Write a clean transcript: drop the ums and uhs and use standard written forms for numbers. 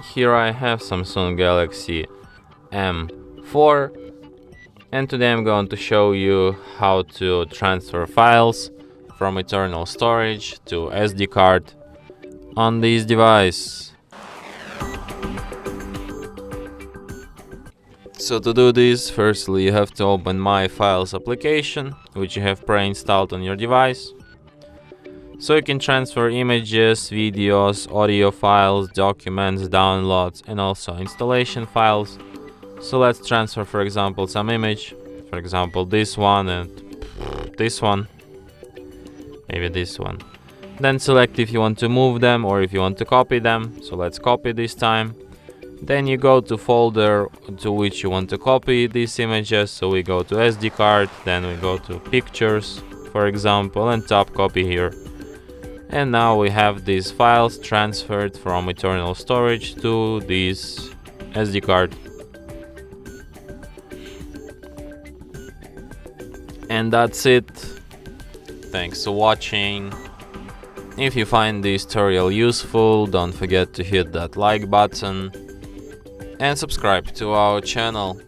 Here I have Samsung Galaxy M04, and today I'm going to show you how to transfer files from internal storage to SD card on this device. So to do this, firstly you have to open My Files application, which you have pre-installed on your device. So you can transfer images, videos, audio files, documents, downloads, and also installation files. So let's transfer, for example, some image, for example this one and this one, maybe this one. Then select if you want to move them or if you want to copy them. So let's copy this time. Then you go to folder to which you want to copy these images. So we go to SD card, then we go to pictures, for example, and tap copy here. And now we have these files transferred from internal storage to this SD card. And that's it. Thanks for watching. If you find this tutorial useful, don't forget to hit that like button and subscribe to our channel.